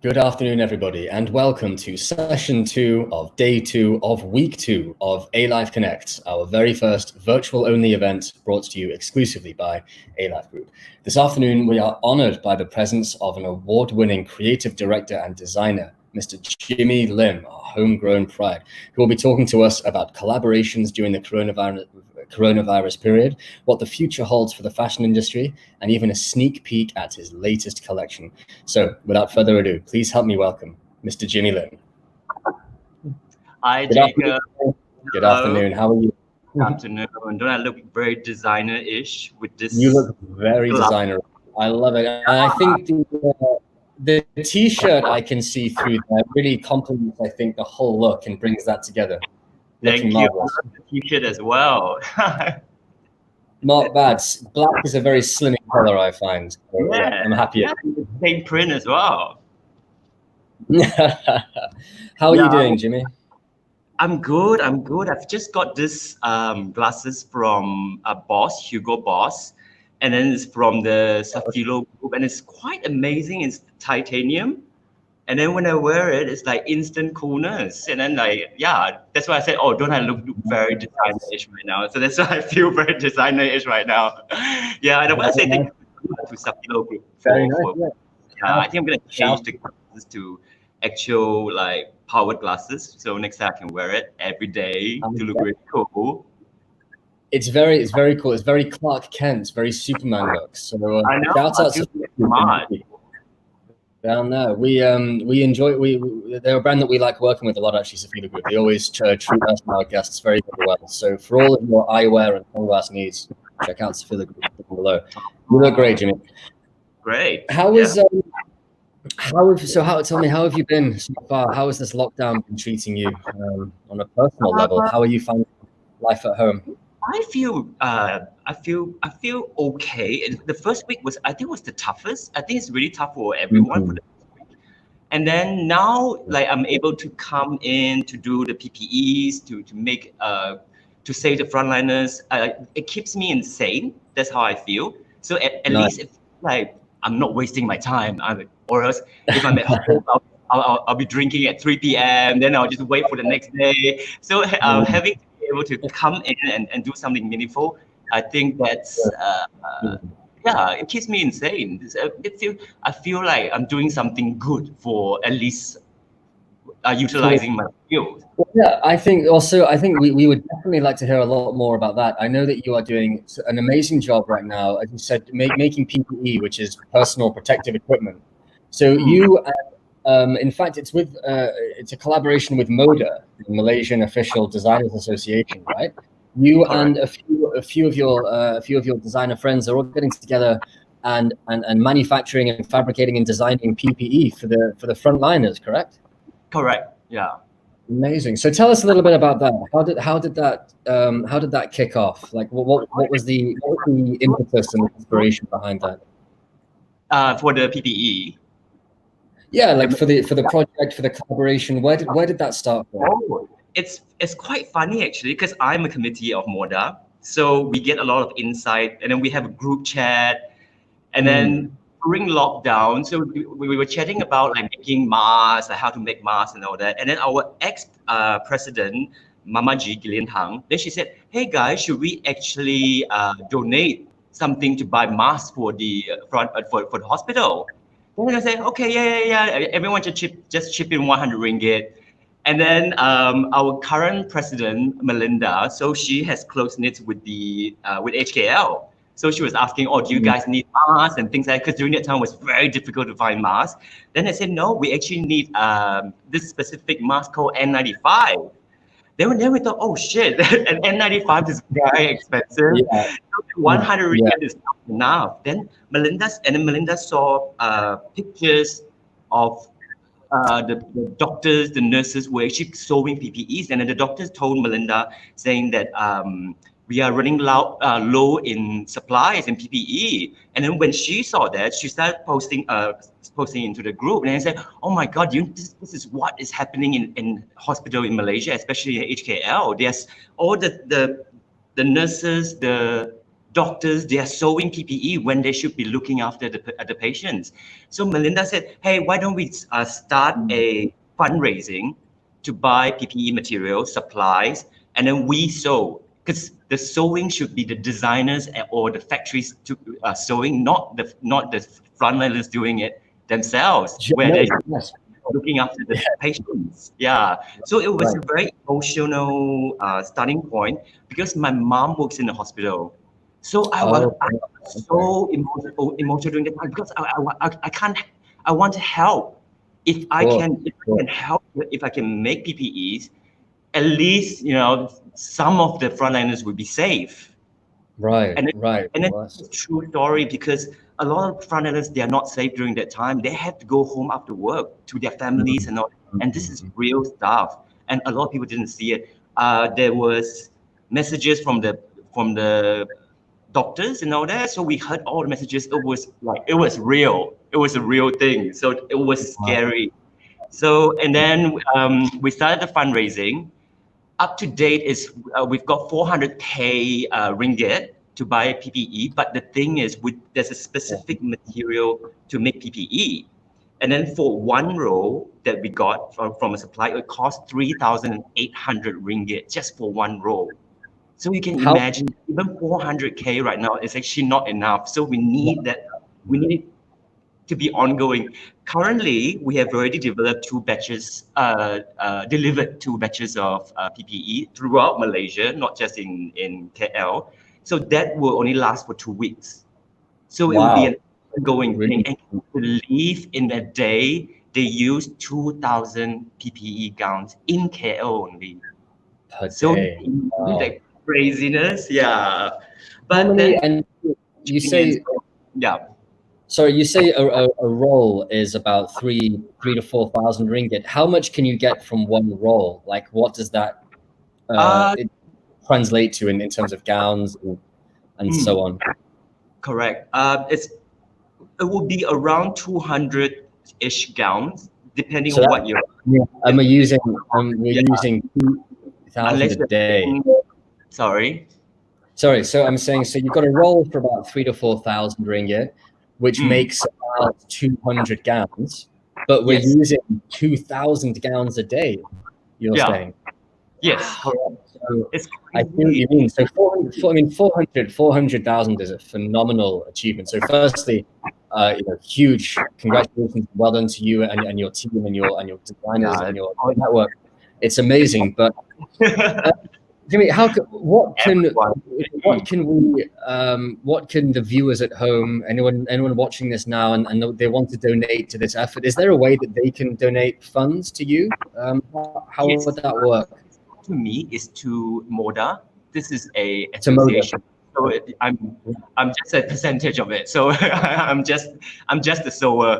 Good afternoon, everybody, and welcome to session 2 of day 2 of week 2 of ALYFE Connect, our very first virtual-only event brought to you exclusively by ALYFE Group. This afternoon, we are honored by the presence of an award-winning creative director and designer, Mr. Jimmy Lim, our homegrown pride, who will be talking to us about collaborations during the coronavirus period, what the future holds for the fashion industry, and even a sneak peek at his latest collection. So, without further ado, please help me welcome Mr. Jimmy Lim. Hi, Jacob. Good afternoon. How are you? Good afternoon. Don't I look very designer-ish with this? You look very designer. I love it. And I think the T-shirt I can see through there really complements, I think, the whole look and brings that together. Thank you. The T-shirt as well. Not bad. Black is a very slimming color, I find. So, yeah, I'm happy. Yeah, same print as well. How are you doing, Jimmy? I'm good. I've just got this glasses from Hugo Boss, and then it's from the Safilo group, and it's quite amazing. It's titanium. And then when I wear it, it's like instant coolness. And then that's why I said, oh, don't I look very designer-ish right now? So that's why I feel very designer-ish right now. Yeah, and I want to say thank you to Safilo Group. I think I'm going to change the glasses to actual powered glasses. So next time I can wear it every day to look really cool. It's very cool. It's very Clark Kent, very Superman look. So shout out to smart. Down there, we enjoy. They're a brand that we like working with a lot. Actually, Safilo Group. They always treat us and our guests very well. So for all of your eyewear and sunglass needs, check out Safilo Group below. You look great, Jimmy. Great. Tell me, how have you been so far? How has this lockdown been treating you on a personal level? How are you finding life at home? I feel okay. The first week was the toughest. I think it's really tough for everyone for the first week. And then now, I'm able to come in to do the PPEs to make to save the frontliners. It keeps me insane. That's how I feel. So at least it's I'm not wasting my time. Or else if I'm at home, I'll be drinking at 3 p.m. Then I'll just wait for the next day. So having able to come in and do something meaningful, I think that's it keeps me insane. I feel like I'm doing something good for at least utilizing my skills. Yeah, I think we would definitely like to hear a lot more about that. I know that you are doing an amazing job right now, as you said, making PPE, which is personal protective equipment. So you. In fact, it's a collaboration with MODA, the Malaysian Official Designers Association, right? You and a few of your designer friends are all getting together and manufacturing and fabricating and designing PPE for the frontliners, correct? Correct. Yeah. Amazing. So tell us a little bit about that. How did that kick off? Like, what was the impetus and inspiration behind that? For the PPE. Yeah, like for the project, for the collaboration, where did that start from? Oh, it's quite funny actually, because I'm a committee of MODA, so we get a lot of insight, and then we have a group chat, and then during lockdown, so we were chatting about making masks, how to make masks and all that, and then our ex-president Mama G Gillian Tang, then she said, "Hey guys, should we actually donate something to buy masks for the for the hospital?" Then I say, okay, yeah. Everyone just chip in 100 ringgit. And then our current president, Melinda, so she has close knits with with HKL. So she was asking, oh, do you guys need masks and things like that? Because during that time it was very difficult to find masks. Then I said, no, we actually need this specific mask called N95. Then we thought, oh shit, an N95 is very expensive. Yeah. 100 ringgit is not enough. Then Melinda saw pictures of the doctors, the nurses were actually sewing PPEs, and then the doctors told Melinda saying that we are running low in supplies and PPE. And then when she saw that, she started posting into the group, and I said, "Oh my God, this is what is happening in hospital in Malaysia, especially in HKL. There's all the nurses, the doctors, they are sewing PPE when they should be looking after the patients. So Melinda said, hey, why don't we start a fundraising to buy PPE materials, supplies, and then we sew. Because the sewing should be the designers or the factories sewing, not the frontliners doing it themselves, where they're looking after the patients. Yeah. So it was a very emotional starting point because my mom works in the hospital. So I was so emotional during the time because I can't, I want to help. If I can help, if I can make PPEs, at least, you know, some of the frontliners will be safe. Right, And right. it's a true story because a lot of frontliners, they are not safe during that time. They have to go home after work to their families and all. And this is real stuff. And a lot of people didn't see it. There was messages from the doctors and all that. So we heard all the messages. It was like, it was real. It was a real thing. So it was scary. So, and then we started the fundraising. Up to date is we've got 400K ringgit to buy PPE. But the thing is, there's a specific material to make PPE. And then for one roll that we got from a supplier, it cost 3,800 ringgit just for one roll. So you can imagine even 400K right now is actually not enough. So we need that. We need it to be ongoing. Currently, we have already developed delivered two batches of PPE throughout Malaysia, not just in KL. So that will only last for 2 weeks. So it will be an ongoing thing. And you believe in a day, they use 2,000 PPE gowns in KL only. So like craziness, yeah. But then you say, yeah. Sorry, you say a roll is about 3,000 to 4,000 ringgit. How much can you get from one roll? Like, what does that translate to in terms of gowns and so on? Correct. It will be around 200-ish gowns, depending on what you're. We're using 2,000 a day. Sorry. So I'm saying, so you've got a roll for about 3,000 to 4,000 ringgit, which makes about 200 gowns, but we're using 2,000 gowns a day, you're saying? Yes, correct. So I see what you mean. So 400,000 is a phenomenal achievement. So firstly, huge congratulations, well done to you and your team and your designers and your network. It's amazing, but Jimmy, what can the viewers at home, anyone watching this now, and they want to donate to this effort? Is there a way that they can donate funds to you? How would that work? To me, is to MODA. This is a association. So I'm just a percentage of it. So I'm just a sewer.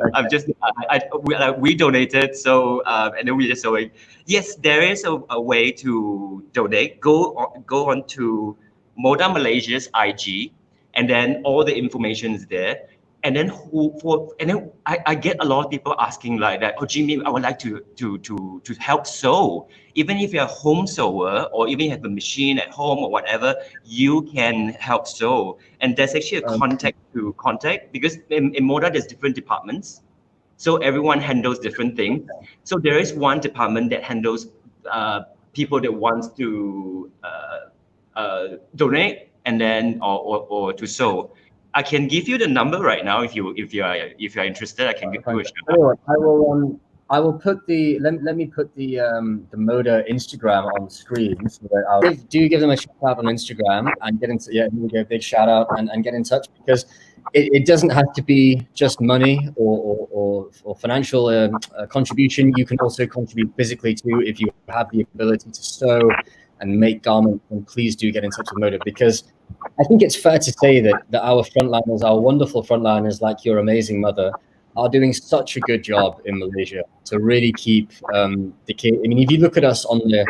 We donated. So and then we just sewing. Yes, there is a way to donate. Go on to MODA Malaysia's IG, and then all the information is there. And then I get a lot of people asking like that. Oh, Jimmy, I would like to help sew. Even if you're a home sewer or even you have a machine at home or whatever, you can help sew. And there's actually a contact to contact because in MODA there's different departments. So everyone handles different things. So there is one department that handles people that wants to donate and then or to sew. I can give you the number right now if you're interested. I can give you a shout. I will put the let me put the MODA Instagram on screen so that do give them a shout out on Instagram and get into here we go, a big shout out and get in touch because it doesn't have to be just money or financial contribution. You can also contribute physically too if you have the ability to sew and make garments. And please do get in touch with MODA because I think it's fair to say that our frontliners, our wonderful frontliners, like your amazing mother, are doing such a good job in Malaysia to really keep the case. I mean, if you look at us on the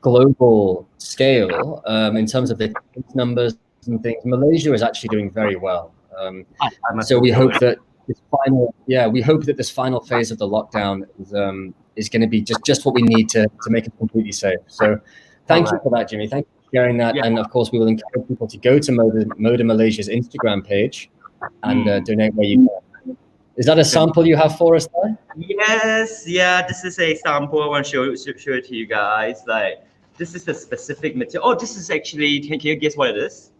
global scale, in terms of the numbers and things, Malaysia is actually doing very well. So we hope that this final phase of the lockdown is going to be just what we need to make it completely safe. So thank you for that, Jimmy. Thank you for sharing that. Yeah. And of course, we will encourage people to go to Moda Malaysia's Instagram page and donate where you can. Is that a sample you have for us there? Yes, yeah, this is a sample. I want to show it to you guys. Like, this is the specific material. Oh, this is actually, can you guess what it is?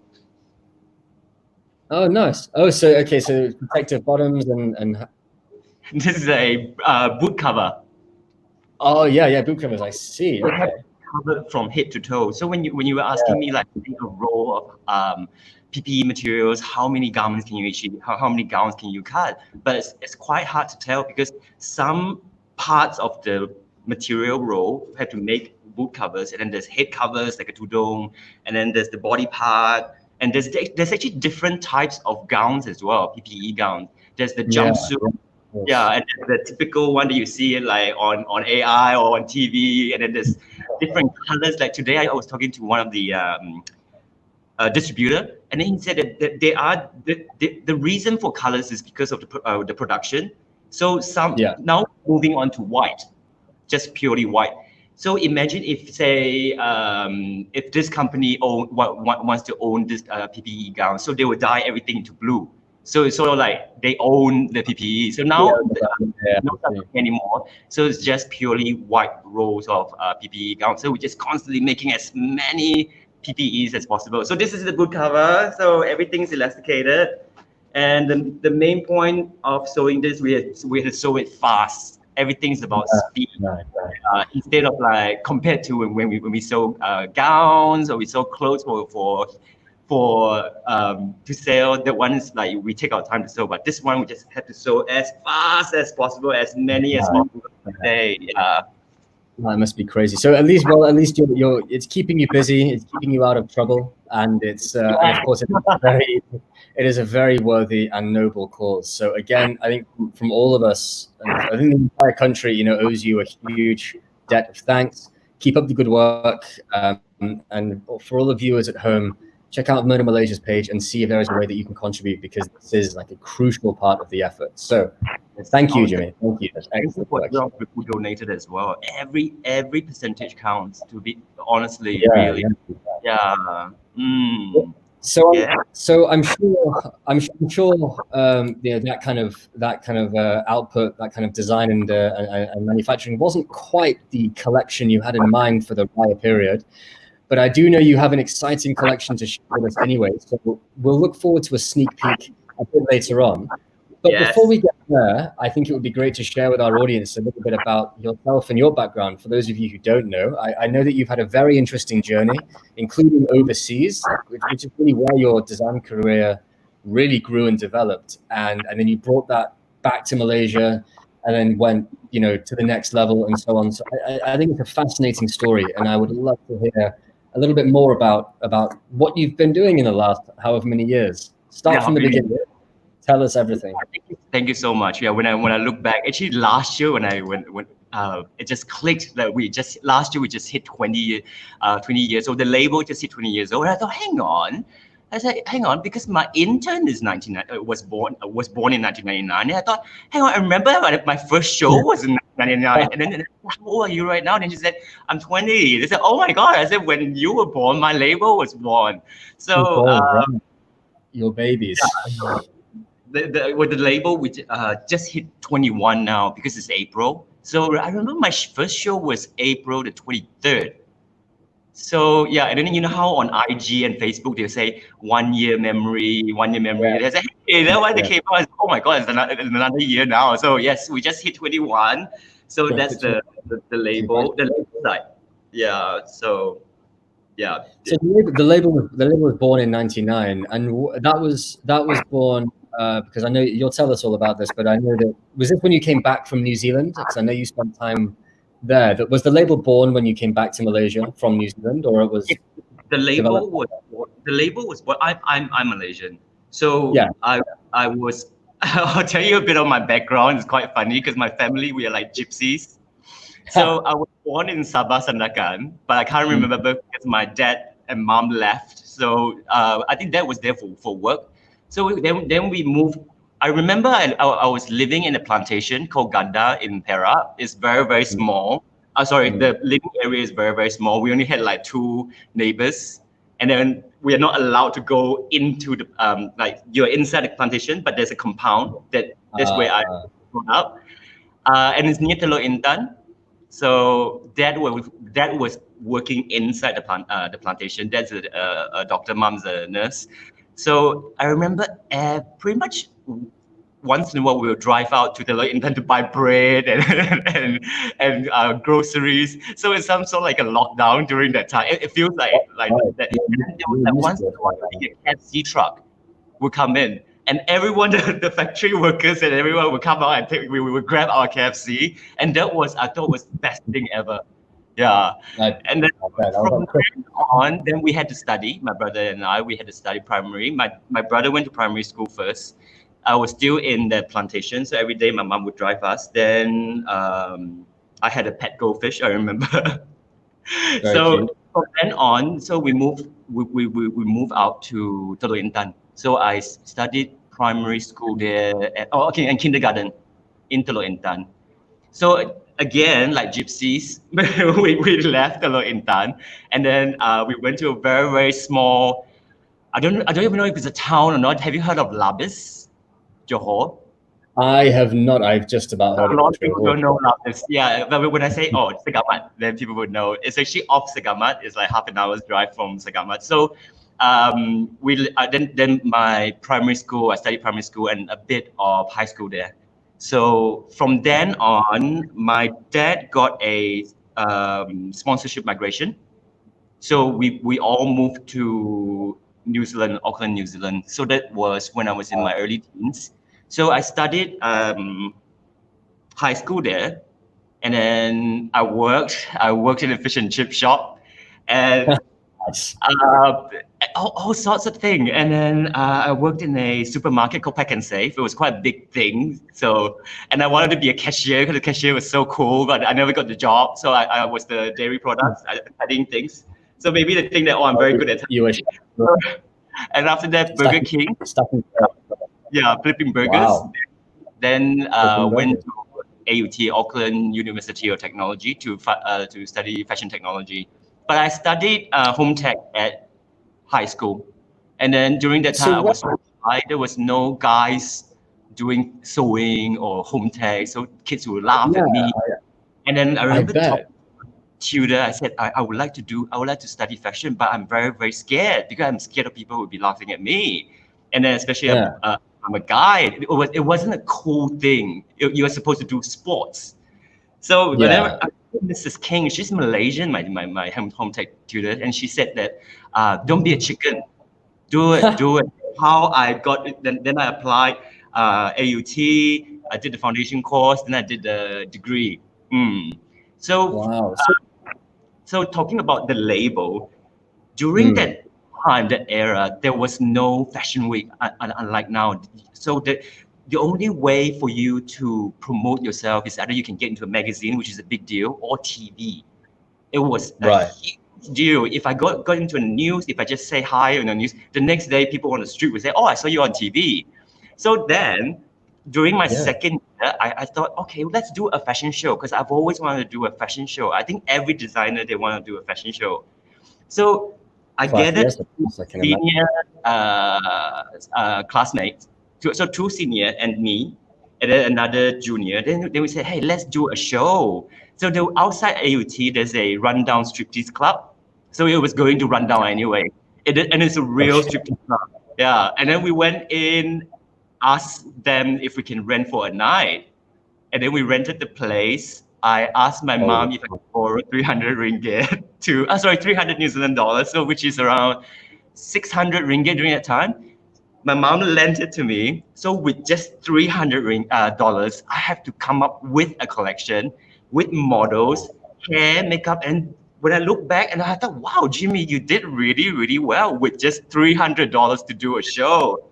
Oh, nice. Oh, so, okay, so protective bottoms and This is a boot cover. Oh, yeah, boot covers, I see, okay. Covered from head to toe. So when you were asking me like a row of PPE materials, how many garments can you achieve? How many gowns can you cut? But it's quite hard to tell because some parts of the material roll have to make boot covers, and then there's head covers like a tudung, and then there's the body part, and there's actually different types of gowns as well, PPE gowns. There's the jumpsuit. Yeah, and the typical one that you see like on AI or on TV, and then there's different colors. Like today, I was talking to one of the distributor, and then he said that they are the reason for colors is because of the production. So now moving on to white, just purely white. So imagine if say if this company wants to own this PPE gown, so they would dye everything into blue. So it's sort of like they own the PPE. So now not anymore. So it's just purely white rolls of PPE gowns. So we're just constantly making as many PPEs as possible. So this is the boot cover. So everything's elasticated. And the main point of sewing this, we had to sew it fast. Everything's about speed. Instead of like compared to when we sew gowns or we sew clothes to sell, that one is like we take our time to sew, but this one we just have to sew as fast as possible, as many as possible today. That must be crazy. So at least you're it's keeping you busy, it's keeping you out of trouble, and it's and of course it is a very worthy and noble cause. So again, I think from all of us, I think the entire country, owes you a huge debt of thanks. Keep up the good work, and for all the viewers at home, check out Moda Malaysia's page and see if there is a way that you can contribute, because this is like a crucial part of the effort. So thank you, Jimmy. Thank you. That's excellent work. Who donated as well. Every percentage counts, to be honestly, really. So I'm sure that kind of output, that kind of design and manufacturing wasn't quite the collection you had in mind for the Raya period. But I do know you have an exciting collection to share with us anyway, so we'll look forward to a sneak peek a bit later on. But before we get there, I think it would be great to share with our audience a little bit about yourself and your background. For those of you who don't know, I know that you've had a very interesting journey, including overseas, which is really where your design career really grew and developed. And then you brought that back to Malaysia and then went, to the next level and so on. So I think it's a fascinating story, and I would love to hear a little bit more about what you've been doing in the last however many years. Start from the beginning. Tell us everything. Thank you so much. Yeah, when I look back, actually last year when it just clicked that last year we just hit 20 years old. The label just hit 20 years old. And I thought, I said, hang on, because my intern is was born in 1999. And I thought, hang on, I remember my first show was in 1999. And then, how old are you right now? And she said, I'm 20. They said, oh my God. I said, when you were born, my label was born. So your babies. With the label, we just hit 21 now because it's April. So I remember my first show was April the 23rd. So yeah, and then how on IG and Facebook they say 1 year memory. They say, hey, that why they came out. Oh my God, it's another year now. So yes, we just hit 21. So that's the label side. Yeah. So yeah. So the label was born in '99, and that was born because I know you'll tell us all about this, but I know that was this when you came back from New Zealand? Because I know you spent time there. Was the label born when you came back to Malaysia from New Zealand, or it was? The label was born. I'm Malaysian, so yeah. I was. I'll tell you a bit of my background. It's quite funny because my family, we are like gypsies. So I was born in Sabah, Sandakan, but I can't remember because my dad and mom left. So I think dad was there for work. So then we moved. I remember I was living in a plantation called Ganda in Perak. It's very, very small. The living area is very, very small. We only had like 2 neighbors. and then we are not allowed to go into the like you're inside the plantation, but there's a compound that's where I grew up, and it's near Telok Intan. So that was working inside the plantation. That's a doctor, mom's a nurse. So I remember pretty much once in a while we would drive out to the Intan to buy bread and groceries. So it's some sort of like a lockdown during that time. It feels like that. And then there was like once in a while, I think a KFC truck would come in, and everyone, the factory workers and everyone would come out and we would grab our KFC, and that was, I thought, was the best thing ever. Yeah. And then from then on, then we had to study. My brother and I, we had to study primary. My brother went to primary school first. I was still in the plantation, so every day my mom would drive us. Then I had a pet goldfish, I remember. So from then on, so we moved out to Telok Intan. So I studied primary school there, and kindergarten in Telok Intan. So again, like gypsies, we left Telok Intan, and then we went to a very, very small, I don't even know if it's a town or not. Have you heard of Labis, Johor? I have not. I've just about heard a lot of people don't know Labis. Yeah, but when I say, it's Segamat, then people would know. It's actually off Segamat. It's like half an hour's drive from Segamat. So then my primary school, I studied primary school and a bit of high school there. So from then on, my dad got a sponsorship migration. So we all moved to New Zealand, Auckland, New Zealand. So that was when I was in my early teens. So I studied high school there, and then I worked in a fish and chip shop, and all sorts of things. And then I worked in a supermarket called Pack and Save. It was quite a big thing. So, and I wanted to be a cashier because the cashier was so cool, but I never got the job. So I was the dairy products, adding things. So maybe they think that, I'm very good at it. And after that, Burger King. Yeah, flipping burgers. Wow. Then went to AUT, Auckland University of Technology, to study fashion technology. But I studied home tech at high school. And then during that time, I was so shy. There was no guys doing sewing or home tech. So kids would laugh at me. And then I remember talking to tutor, I said, I would like to study fashion, but I'm very, very scared because I'm scared of people would be laughing at me. And then especially I'm a guy. It wasn't a cool thing. You were supposed to do sports. So whenever Mrs. King, she's Malaysian, my home tech tutor, and she said that don't be a chicken, do it. How I got it, then I applied AUT. I did the foundation course, then I did the degree. So so talking about the label, during that time, that era, there was no fashion week, unlike now. So the only way for you to promote yourself is either you can get into a magazine, which is a big deal, or TV. It was a huge deal. If I got into the news, if I just say hi on the news, the next day people on the street would say, I saw you on TV. So then during my second year, I thought, okay, let's do a fashion show, because I've always wanted to do a fashion show. I think every designer, they want to do a fashion show. So I gathered senior classmates, so two senior and me, and then another junior. Then we said, hey, let's do a show. So outside AUT, there's a rundown striptease club. So it was going to run down anyway. And it's a real striptease club. Yeah. And then we went in, asked them if we can rent for a night. And then we rented the place. I asked my mom if I could borrow 300 ringgit 300 New Zealand dollars, so which is around 600 ringgit during that time. My mom lent it to me. So with just 300 dollars, I have to come up with a collection with models, hair, makeup. And when I look back, and I thought, wow, Jimmy, you did really, really well with just $300 to do a show.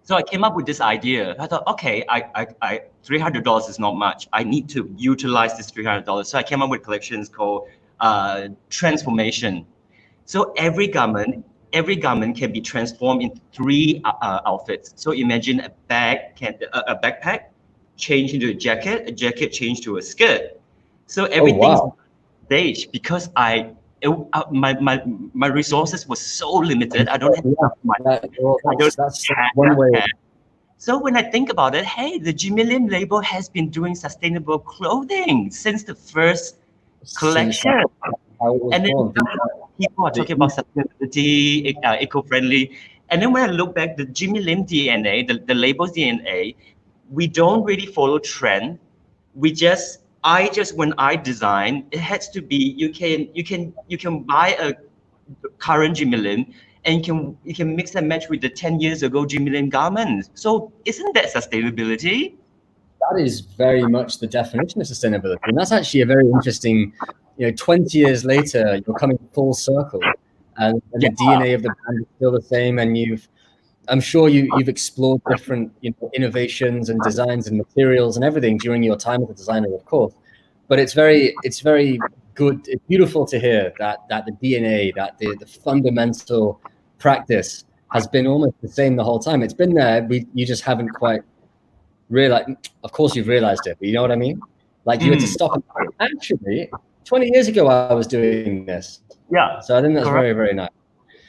So I came up with this idea. I thought, okay, I $300 is not much. I need to utilize this $300. So I came up with collections called transformation. So every garment can be transformed into 3 outfits. So imagine a backpack change into a jacket change to a skirt. So everything's staged because my resources were so limited. I don't have enough money. That's one way. So when I think about it, hey, the Jimmy Lim label has been doing sustainable clothing since the first collection. And then people are talking about sustainability, eco-friendly. And then when I look back, the Jimmy Lim DNA, the label's DNA, we don't really follow trend. When I design, it has to be, you can buy a current Jimmy Lim and you can mix and match with the 10 years ago Jimmy Lim garments. So isn't that sustainability? That is very much the definition of sustainability. And that's actually a very interesting, 20 years later, you're coming full circle and the DNA of the brand is still the same. And I'm sure you've explored different innovations and designs and materials and everything during your time as a designer, of course. But it's very good. It's beautiful to hear that the DNA, that the fundamental practice has been almost the same the whole time. It's been there. You just haven't quite realized. Of course, you've realized it, but you know what I mean? Like you had to stop. Actually, 20 years ago, I was doing this. Yeah. So I think that's very, very nice.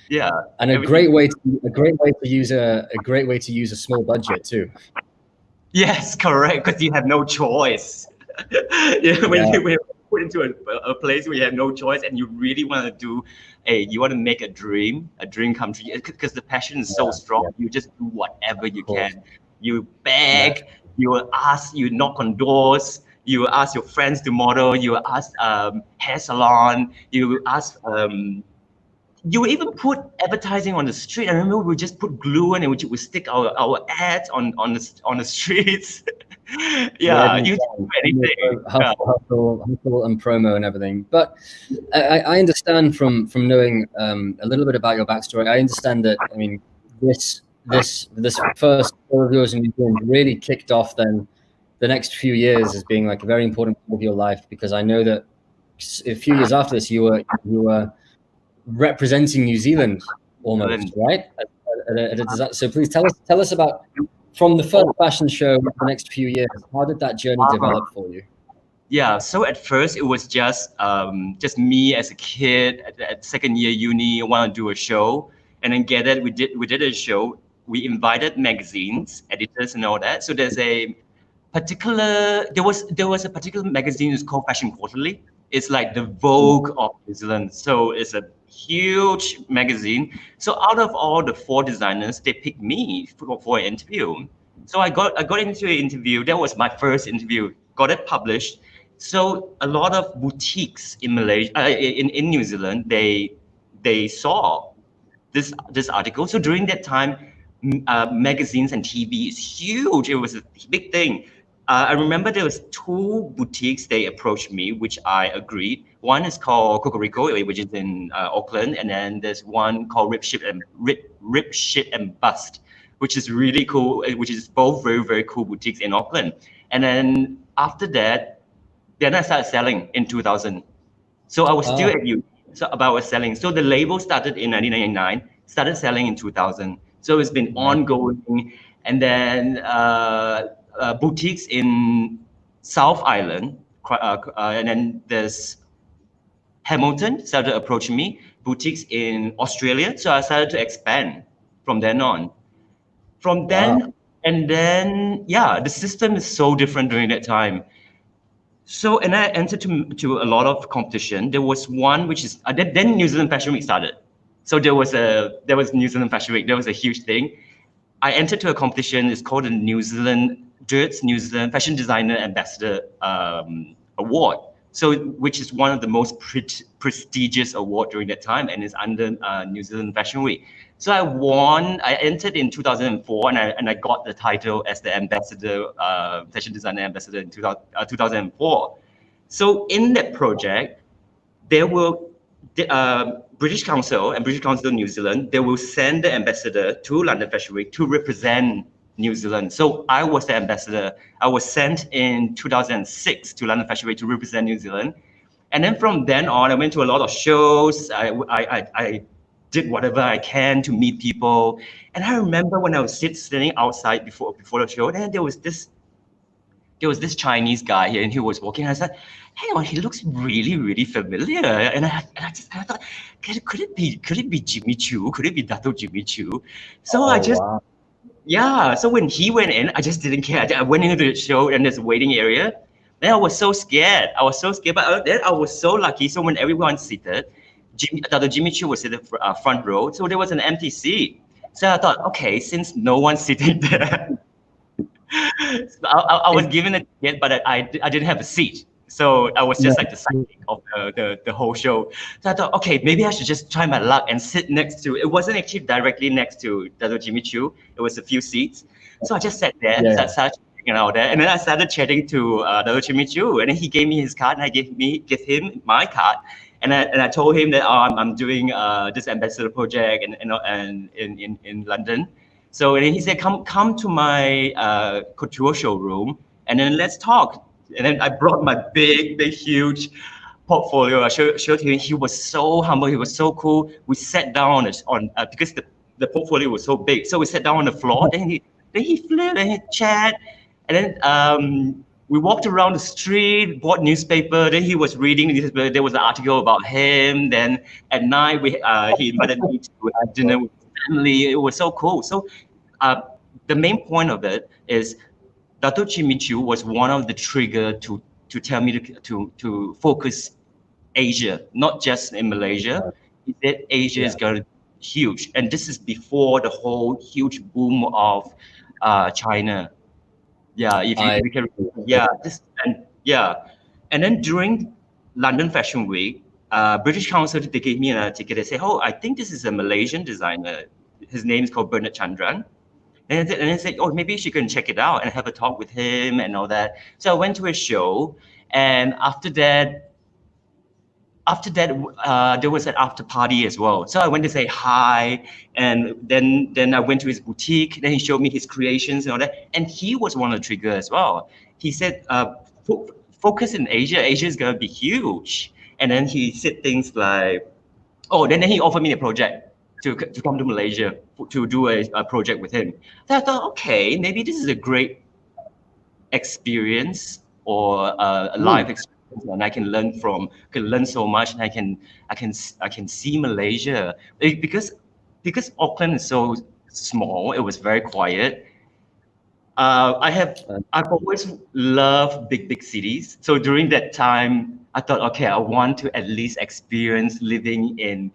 Yeah. And a great way to use a small budget too. Yes, correct. Because you have no choice. When you put into a place where you have no choice, and you really want to do you want to make a dream come true, because the passion is so strong. You just do whatever you can. You beg. You will ask. You knock on doors. You will ask your friends to model. You will ask hair salon. You will ask. You would even put advertising on the street. I remember we would just put glue and we would stick our ads on the streets. You do anything. Hustle and promo and everything. But I understand from knowing a little bit about your backstory. I understand that. I mean, this first 4 years in New Zealand really kicked off then the next few years as being like a very important part of your life, because I know that a few years after this you were representing New Zealand almost, right? So please tell us about, from the first fashion show the next few years, how did that journey develop for you? Yeah, so at first it was just me as a kid at second year uni. I want to do a show, and then we did a show. We invited magazines, editors, and all that. So there was a particular magazine. It's called Fashion Quarterly. It's like the Vogue of New Zealand. So it's a huge magazine. So out of all the 4 designers, they picked me for an interview. So I got into an interview. That was my first interview. Got it published. So a lot of boutiques in Malaysia, in New Zealand, they saw this article. So during that time, magazines and TV is huge. It was a big thing. I remember there was 2 boutiques they approached me, which I agreed. One is called Cocorico, which is in Auckland, and then there's one called Rip, Shit and Bust, which is really cool. Which is both very, very cool boutiques in Auckland. And then after that, then I started selling in 2000. So I was still at uni. So I was selling. So the label started in 1999, started selling in 2000. So it's been ongoing, and then. Boutiques in South Island, and then there's Hamilton started approaching me, boutiques in Australia. So I started to expand from then on. And then, the system is so different during that time. So, and I entered to a lot of competition. There was one which is, then New Zealand Fashion Week started. So there was New Zealand Fashion Week. There was a huge thing. I entered to a competition. It's called the New Zealand Fashion Designer Ambassador Award. So, which is one of the most prestigious award during that time, and is under New Zealand Fashion Week. So I won. I entered in 2004, and I got the title as the ambassador, fashion designer ambassador in 2004. So in that project, there will British Council and British Council New Zealand, they will send the ambassador to London Fashion Week to represent New Zealand. So I was the ambassador. I was sent in 2006 to London Fashion Week to represent New Zealand. And then from then on, I went to a lot of shows. I did whatever I can to meet people. And I remember when I was sitting outside before the show, then there was this there was this Chinese guy here, and he was walking. I said, "Hey, on, he looks really, really familiar." And I thought, could it be Jimmy Choo? Could it be Dato Jimmy Choo? So I just wow. yeah. So when he went in, I just didn't care. I went into the show and there's a waiting area. Then I was so scared. But then I was so lucky. So when everyone seated, Dato Jimmy Choo was in the front row, so there was an empty seat. So I thought, okay, since no one's sitting there. So I was given a ticket, but I didn't have a seat. So I was just like the sidekick of the whole show. So I thought, okay, maybe I should just try my luck and sit next to, it wasn't actually directly next to Dato Jimmy Choo. It was a few seats. So I just sat there, started there. And then I started chatting to Dato Jimmy Choo. And then he gave me his card and I gave him my card. And I told him that I'm doing this ambassador project and in London. So and then he said, come to my couture showroom and then let's talk. And then I brought my big, huge portfolio. I showed him. He was so humble. He was so cool. We sat down because the portfolio was so big. So we sat down on the floor. Then he flipped and he chat. And then we walked around the street, bought newspaper. Then he was reading the newspaper. There was an article about him. Then at night he invited me to dinner with his family. It was so cool. So the main point of it is Dato Jimmy Choo was one of the trigger to tell me to focus Asia, not just in Malaysia. He said Asia is going to be huge, and this is before the whole huge boom of China. Yeah, if you can, and then during London Fashion Week, British Council they gave me a ticket. They say, "Oh, I think this is a Malaysian designer. His name is called Bernard Chandran." And then said, "Oh, maybe she can check it out and have a talk with him and all that." So I went to a show, and after that, there was an after party as well. So I went to say hi, and then I went to his boutique. Then he showed me his creations and all that, and he was one of the trigger as well. He said, "Focus in Asia. Asia is gonna be huge." And then he said things like, "Oh," then he offered me a project to come to Malaysia to do a project with him. So I thought, okay, maybe this is a great experience or a life experience, and I can learn so much, and I can see Malaysia because Auckland is so small. It was very quiet. I've always loved big cities. So during that time, I thought, okay, I want to at least experience living in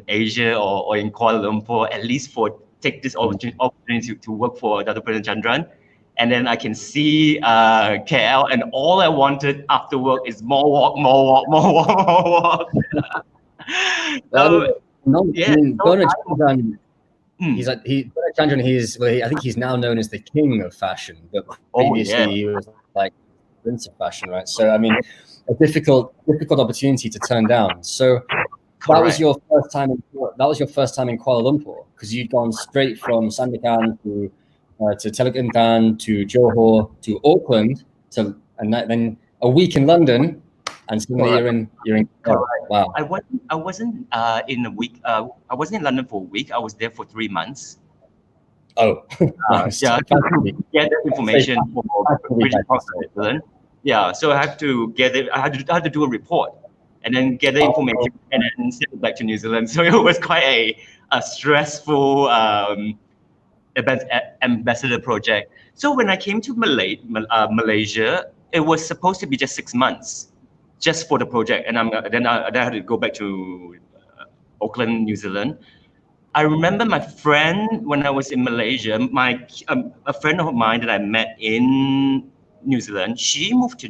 Asia or in Kuala Lumpur, at least take this opportunity to work for Dato' President Chandran. And then I can see KL, and all I wanted after work is more walk. I think he's now known as the king of fashion, but previously he was like prince of fashion, right? So I mean, a difficult opportunity to turn down. So that was your first time in Kuala Lumpur, because you'd gone straight from Sandakan to Teluk Intan to Johor to Auckland, and then a week in London, and suddenly you're in. Wow. I wasn't in a week. I wasn't in London for a week. I was there for 3 months. Oh, nice. Yeah, to get that information for British Council. Yeah, so I had to get it. I had to do a report, and then get the information, and then send it back to New Zealand. So it was quite a stressful ambassador project. So when I came to Malaysia, it was supposed to be just 6 months, just for the project, and then I had to go back to Auckland, New Zealand. I remember my friend when I was in Malaysia. A friend of mine that I met in New Zealand, she moved to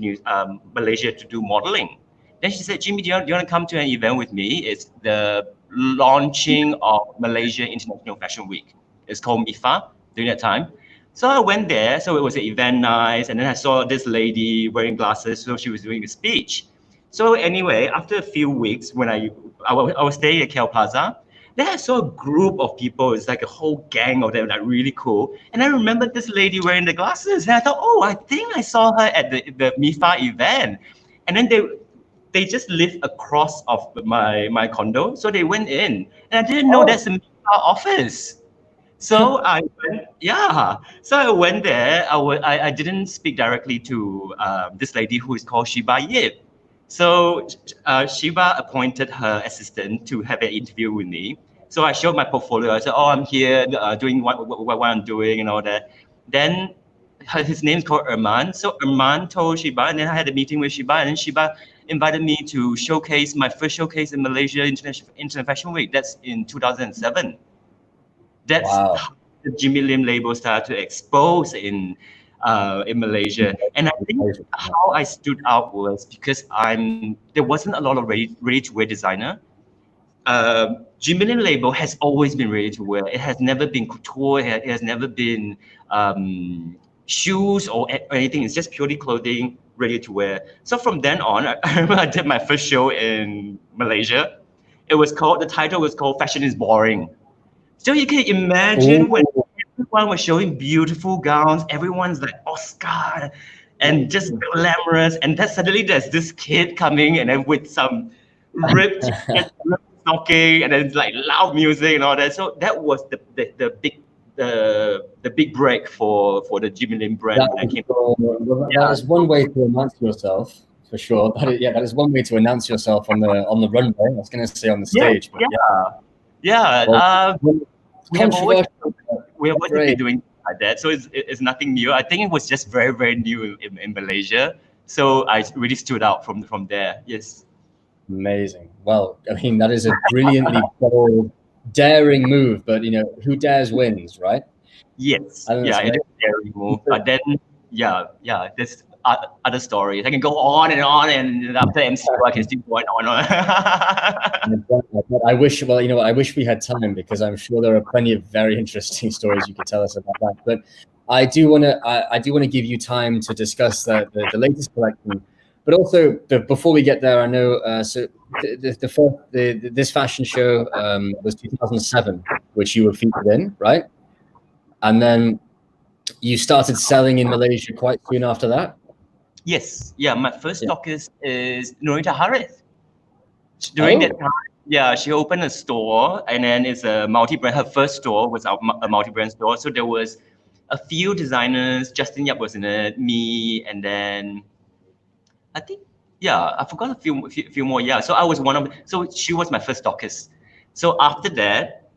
Malaysia to do modeling. Then she said, "Jimmy, do you want to come to an event with me? It's the launching of Malaysia International Fashion Week. It's called MIFA during that time." So I went there. So it was an event, nice. And then I saw this lady wearing glasses. So she was doing a speech. So anyway, after a few weeks, when I was staying at KL Plaza, then I saw a group of people. It's like a whole gang of them, like really cool. And I remember this lady wearing the glasses. And I thought, oh, I think I saw her at the MIFA event. And then they just lived across of my condo. So they went in. And I didn't know that's a MIFA office. So I went, yeah. So I went there. I didn't speak directly to this lady who is called Shiba Yip. So Shiba appointed her assistant to have an interview with me. So I showed my portfolio. I said, "Oh, I'm here doing what I'm doing and all that." Then his name's called Erman. So Erman told Shiba, and then I had a meeting with Shiba, and then Shiba invited me to showcase my first showcase in Malaysia International Fashion Week. That's in 2007. That's Wow. how the Jimmy Lim label started to expose in Malaysia. And I think how I stood out was because there wasn't a lot of ready to wear designer. Jimmy Lim label has always been ready to wear. It has never been couture. It has never been shoes or anything. It's just purely clothing, ready to wear. So from then on, I remember I did my first show in Malaysia. The title was called "Fashion is Boring." So you can imagine when Ooh. everyone was showing beautiful gowns, everyone's like Oscar and just glamorous, and then suddenly there's this kid coming and then with some ripped ripped stocking and then like loud music and all that. So that was the big break for the Jimmy Lim brand when I came. That is one way to announce yourself for sure. That is one way to announce yourself on the runway. I was going to say on the stage, but Yeah. Well, We have always controversial. been Great. doing like that, so it's nothing new. I think it was just very very new in Malaysia, so I really stood out from there. Yes. Amazing. Well, I mean, that is a brilliantly bold, daring move, but who dares wins, right? Yes. I think that's Yeah, it is amazing. a daring move, but then yeah, there's other stories. I can go on and on, and after MCU, I can still go on and on. I wish, well, I wish we had time because I'm sure there are plenty of very interesting stories you could tell us about that. But I do want to give you time to discuss the latest collection. But also, before we get there, I know this fashion show was 2007, which you were featured in, right? And then you started selling in Malaysia quite soon after that. Yes. Yeah, my first Yeah. stockist is Norita Harith. During that time, yeah, she opened a store, and then it's a multi-brand. Her first store was a multi-brand store. So there was a few designers. Justin Yap was in it, me, and then I think, yeah, I forgot a few more. Yeah, so I was one of. So she was my first stockist. So after that,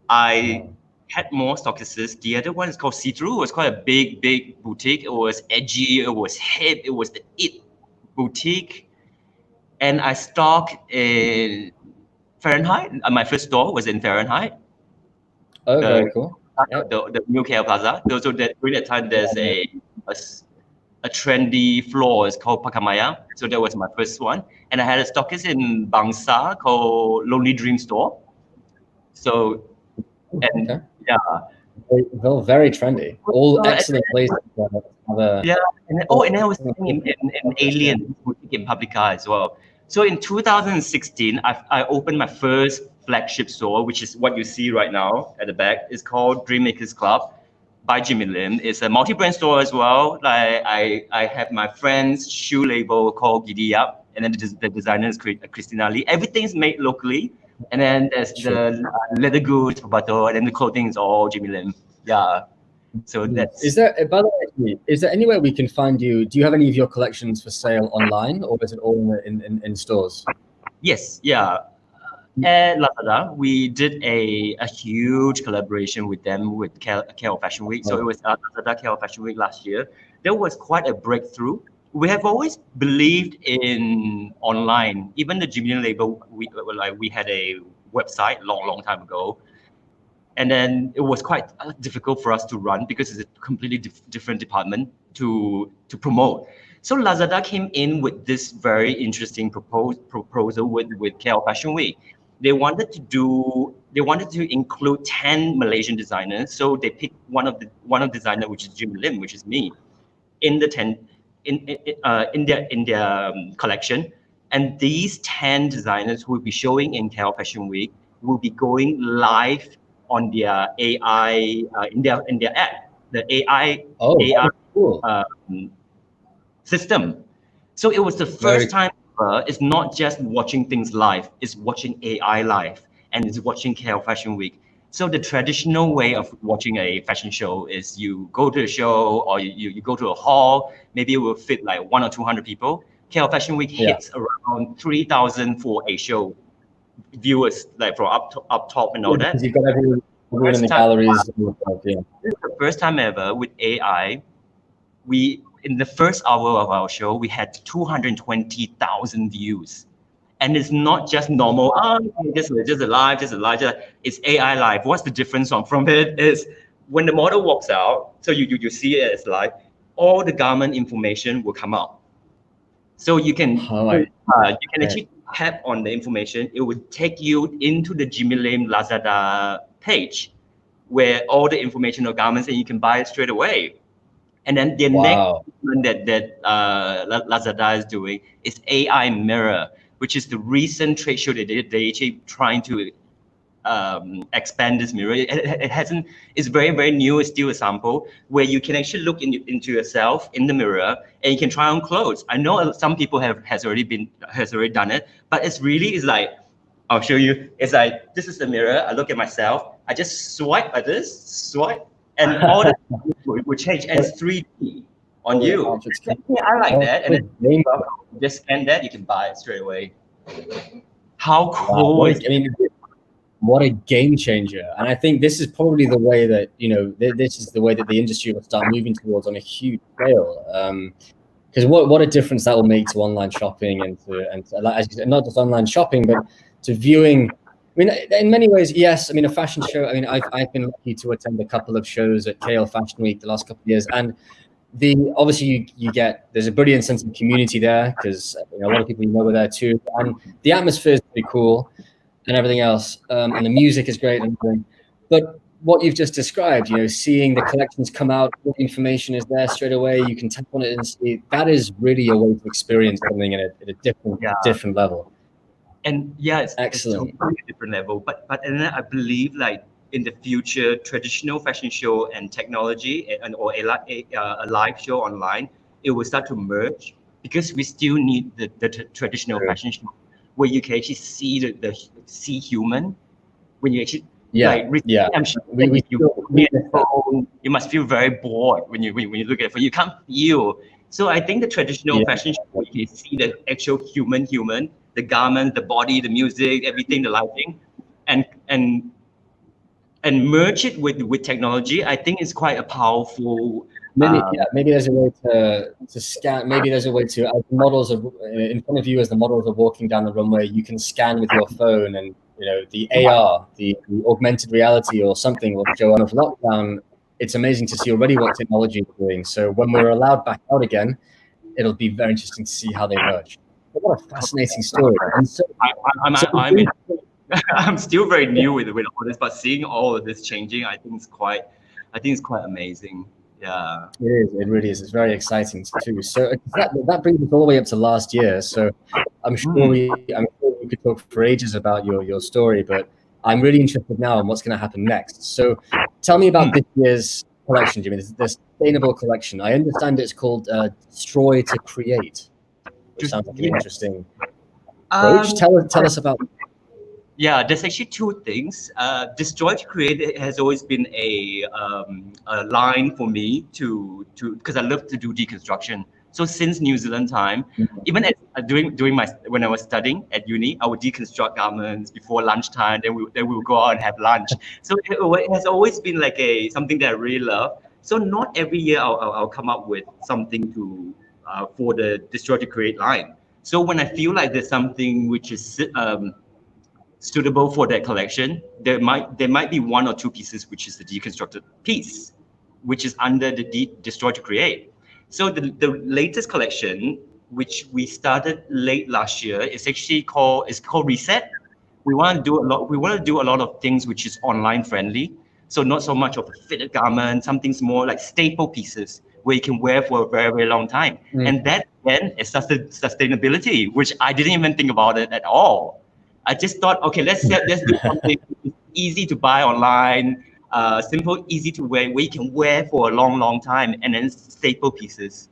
I had more stockists. The other one is called See Through. It was quite a big boutique. It was edgy. It was hip. It was the it boutique. And I stock in Fahrenheit. My first store was in Fahrenheit. Oh, Uh, very cool. Yeah. the new KL Plaza. So during that time, there's a trendy floor. It's called Pakamaya. So that was my first one. And I had a stockist in Bangsa called Lonely Dream Store. So, and Okay. yeah. Well, very trendy. All excellent places. Yeah, and I was in Alien boutique in Publica as well. So in 2016, I opened my first flagship store, which is what you see right now at the back. It's called Dreammakers Club by Jimmy Lim. It's a multi-brand store as well. Like I have my friend's shoe label called Giddy Up, and then the designer is Christina Lee. Everything's made locally, and then there's the leather goods, Bato, and then the clothing is all Jimmy Lim. Yeah. So that's. Is there, by the way, is there anywhere we can find you? Do you have any of your collections for sale online, or is it all in stores? Yes, yeah. At Lazada, we did a huge collaboration with them with KL Fashion Week. So it was Lazada KL Fashion Week last year. There was quite a breakthrough. We have always believed in online. Even the Jimmy label, we had a website long time ago, and then it was quite difficult for us to run because it's a completely different department to promote. So Lazada came in with this very interesting proposal with KL Fashion Week. They wanted to include 10 Malaysian designers. So they picked one of designer, which is Jimmy Lim, which is me, in the 10 in their collection. And these 10 designers who will be showing in KL Fashion Week will be going live on their AI in their app, the AI Cool. system. So it was the first time ever. It's not just watching things live; it's watching AI live, and it's watching KL Fashion Week. So the traditional way of watching a fashion show is you go to a show or you go to a hall, maybe it will fit like 100 or 200 people. KL Fashion Week hits around 3,000 for a show viewers, like from up top and all that. Because you've got everyone in the galleries. This is the first time ever with AI. We in the first hour of our show, we had 220,000 views. And it's not just normal, just a live, it's AI live. What's the difference from it is when the model walks out, so you see it as live, all the garment information will come out. So you can actually tap on the information. It would take you into the Jimmy Lim Lazada page where all the information of garments, and you can buy it straight away. And then the next one that Lazada is doing is AI Mirror, which is the recent trade show they did. They actually trying to expand this mirror. It hasn't. It's very, very new. It's still a sample where you can actually look into yourself in the mirror and you can try on clothes. I know some people has already done it, but it's like, I'll show you. It's like, this is the mirror. I look at myself. I just swipe like this, and all the will change. And it's 3D on you. Yeah, I like that. And then you just scan that, you can buy it straight away. How cool! What a game changer! And I think this is probably the way that this is the way that the industry will start moving towards on a huge scale. Because what a difference that will make to online shopping and as you said, not just online shopping, but to viewing. I mean, in many ways, yes. I mean, a fashion show. I mean, I've been lucky to attend a couple of shows at KL Fashion Week the last couple of years, and obviously there's a brilliant sense of community there because a lot of people were there too, and the atmosphere is pretty cool and everything else, and the music is great and everything. But what you've just described, seeing the collections come out, all the information is there straight away. You can tap on it and see. That is really a way to experience something at a different level. And yeah, it's excellent. It's totally a different level. But then I believe like in the future, traditional fashion show and technology or a live show online, it will start to merge because we still need the traditional fashion show where you can actually see human when you actually I'm sure you must feel very bored when you look at it. You can't feel. So I think the traditional fashion show, you can see the actual human, the garment, the body, the music, everything, the lighting, and merge it with technology. I think it's quite a powerful. Maybe there's a way to scan. Maybe there's a way to, as models are in front of you, as the models are walking down the runway, you can scan with your phone, and the AR, the augmented reality or something will show on of lockdown. It's amazing to see already what technology is doing. So when we're allowed back out again, it'll be very interesting to see how they merge. But what a fascinating story! I'm still very new with all this, but seeing all of this changing, I think it's quite amazing. Yeah, it is. It really is. It's very exciting too. So that brings us all the way up to last year. So I'm sure we could talk for ages about your story, but I'm really interested now in what's going to happen next. So tell me about this year's collection, Jimmy. The sustainable collection. I understand it's called Destroy to Create, which sounds like an interesting approach. Tell us about. Yeah, there's actually two things. Destroy to Create has always been a line for me to because I love to do deconstruction. So since New Zealand time, even when I was studying at uni, I would deconstruct garments before lunchtime. Then we would go out and have lunch. So it has always been like something that I really love. So not every year I'll come up with something for the Destroy to Create line. So when I feel like there's something which is suitable for that collection, there might be one or two pieces which is the deconstructed piece, which is under the Destroy to Create. So the latest collection, which we started late last year, is actually called Reset. We want to do a lot of things which is online friendly. So not so much of a fitted garment, something's more like staple pieces where you can wear for a very, very long time. And that then is sustainability, which I didn't even think about it at all. I just thought, okay, let's do something easy to buy online, simple, easy to wear, where you can wear for a long, long time, and then staple pieces,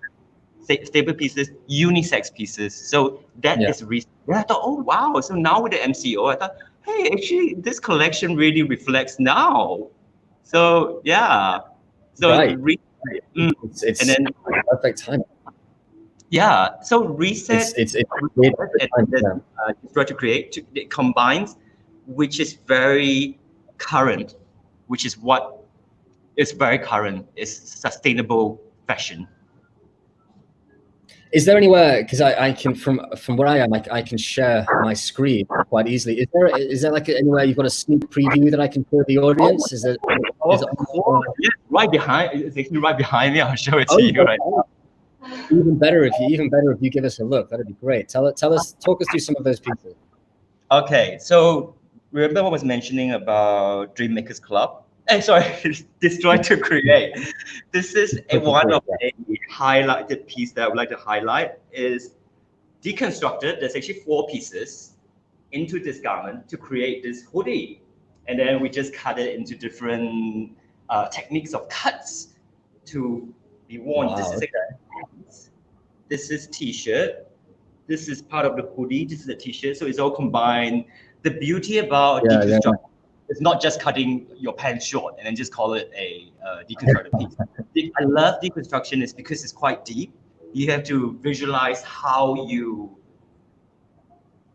unisex pieces. So that is recent. I thought, oh wow! So now with the MCO, I thought, hey, actually, this collection really reflects now. So yeah, so Right. and It's then perfect time. yeah, so reset, It's reset really perfect and time. then Yeah. destroy to create it combines, which is very current, which is what is very current is sustainable fashion. Is there anywhere, because I can from where I am, I can share my screen quite easily. Is there like anywhere you've got a sneak preview that I can show the Oh, audience? Is of it course, yeah, right behind. It's actually right behind me. I'll show it to oh, you right okay. now. Even better if you give us a look. That'd be great. Talk us through some of those pieces. Okay, so remember what I was mentioning about Dream Makers Club? Sorry, Destroy to Create. This is one of a highlighted piece that I would like to highlight is deconstructed. There's actually 4 pieces into this garment to create this hoodie. And then we just cut it into different techniques of cuts to be worn. Wow. This is t-shirt. This is part of the hoodie. This is a t-shirt. So it's all combined. The beauty about deconstruction is not just cutting your pants short and then just call it a deconstructed piece. I love deconstruction is because it's quite deep. You have to visualize how you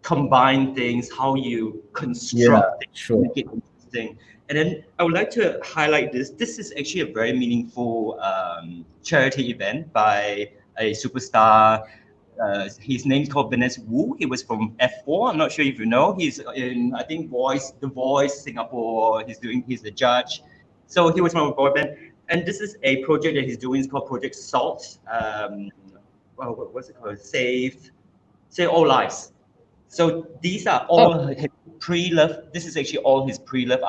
combine things, how you construct things, Sure. make it interesting. And then I would like to highlight this. This is actually a very meaningful charity event by a superstar. His name's called Vanessa Wu. He was from F4. I'm not sure if you know. He's in, I think, The Voice Singapore. He's the judge. So he was from a boy band. And this is a project that he's doing. It's called Project SALT. What's it called? Save All Lives. So these are all his pre-loved. This is actually all his pre-loved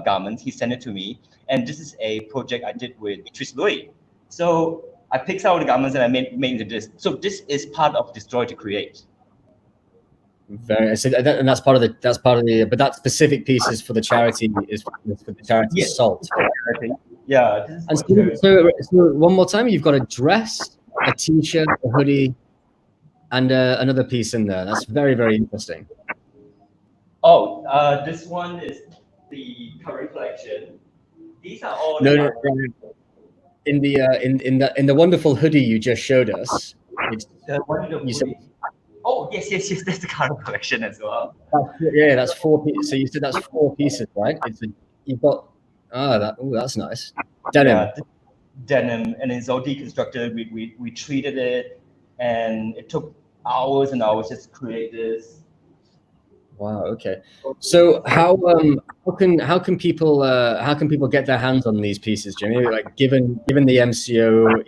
garments. He sent it to me, and this is a project I did with Beatrice Lui. So I picked out the garments and I made into this. So this is part of Destroy to Create. And that's part of the. But that specific piece is for the charity. Is for the charity SALT. Yeah. And so one more time, you've got a dress, a t-shirt, a hoodie, and another piece in there. That's very, very interesting. Oh, this one is the current collection. These are all no. In the wonderful hoodie you just showed us. Oh yes, that's the current collection as well. That's 4 pieces. So you said that's 4 pieces, right? You've got that's nice. Denim. Yeah, denim, and it's all deconstructed. We treated it, and it took hours and hours just to create this. Wow. Okay. So how can people get their hands on these pieces, Jimmy? Like given the MCO,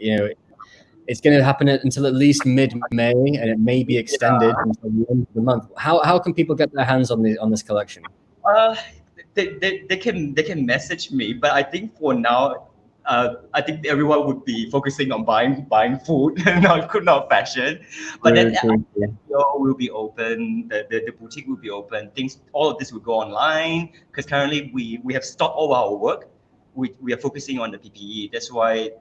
it's going to happen until at least mid-May, and it may be extended until the end of the month. How can people get their hands on this collection? They can message me, but I think for now, I think everyone would be focusing on buying food, not fashion. But then the store will be open, the boutique will be open. All of this will go online because currently we have stopped all our work. We are focusing on the PPE. That's why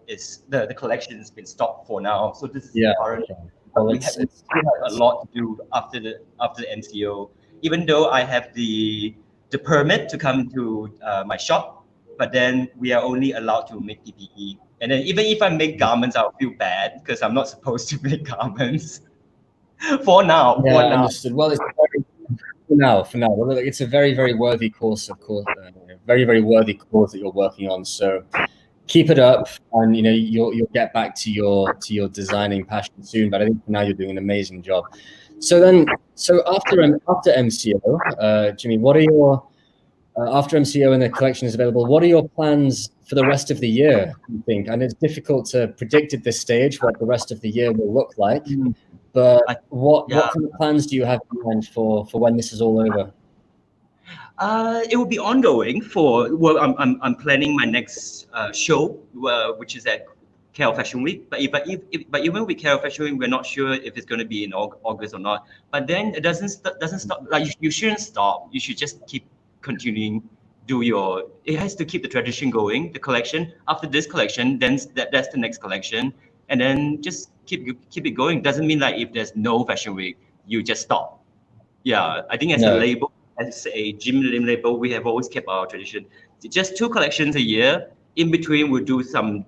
the collection has been stopped for now. So this is current. Well, we have a lot to do after the MCO. Even though I have the permit to come into my shop, but then we are only allowed to make PPE. And then even if I make garments, I'll feel bad because I'm not supposed to make garments. For now. Understood. Well, it's for now. Well, it's a very, very worthy cause, of course. Very, very worthy cause that you're working on. So keep it up, and you'll get back to your designing passion soon. But I think for now you're doing an amazing job. So after MCO, Jimmy, what are your after MCO and the collection is available, what are your plans for the rest of the year, you think? And it's difficult to predict at this stage what the rest of the year will look like. But what kind of plans do you have in mind for when this is all over? It will be ongoing I'm planning my next show, which is at KL Fashion Week. But even with KL Fashion Week, we're not sure if it's going to be in August or not. But then it doesn't stop. Like you shouldn't stop. You should just keep continuing. It has to keep the tradition going. The collection after this collection, then that's the next collection, and then just keep it going. Doesn't mean like if there's no Fashion Week, you just stop. Yeah, I think as a label, as a Jimmy Lim label, we have always kept our tradition. Just 2 collections a year. In between, we'll do some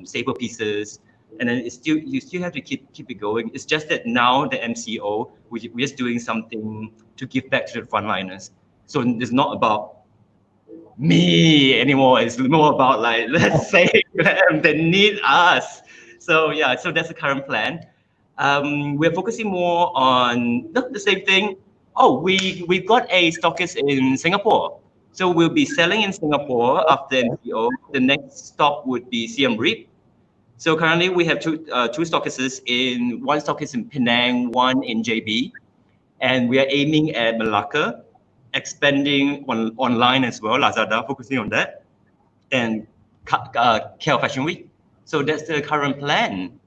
staple pieces, and then you still have to keep it going. It's just that now the MCO, we're just doing something to give back to the frontliners. So it's not about me anymore. It's more about like, let's say them, they need us. So yeah, so that's the current plan. We're focusing more on the same thing. Oh, we've got a stockist in Singapore. So we'll be selling in Singapore after MCO. The next stop would be Siem Reap. So currently we have two stockists one stockist in Penang, one in JB, and we are aiming at Malacca, expanding online as well, Lazada, focusing on that, and KL Fashion Week. So that's the current plan.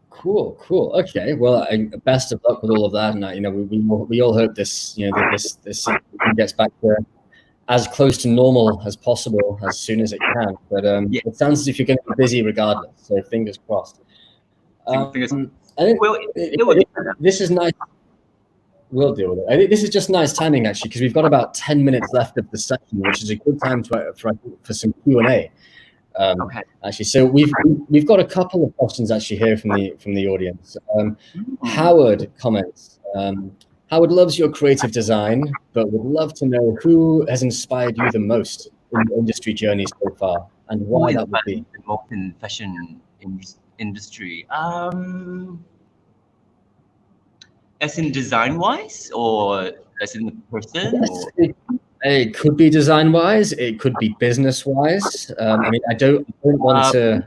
Cool. Okay. Well, best of luck with all of that, and we all hope this this gets back to as close to normal as possible as soon as it can. But it sounds as if you're going to be busy regardless. So fingers crossed. I think this is nice. We'll deal with it. I think this is just nice timing actually, because we've got about 10 minutes left of the session, which is a good time for some Q&A. Okay. Actually, so we've got a couple of questions actually here from the audience. Howard comments. Howard loves your creative design, but would love to know who has inspired you the most in the industry journey so far, and why that would be. The most in fashion industry. As in design-wise, or as in the person? Yes, it could be design-wise. It could be business-wise. I mean, I don't want to.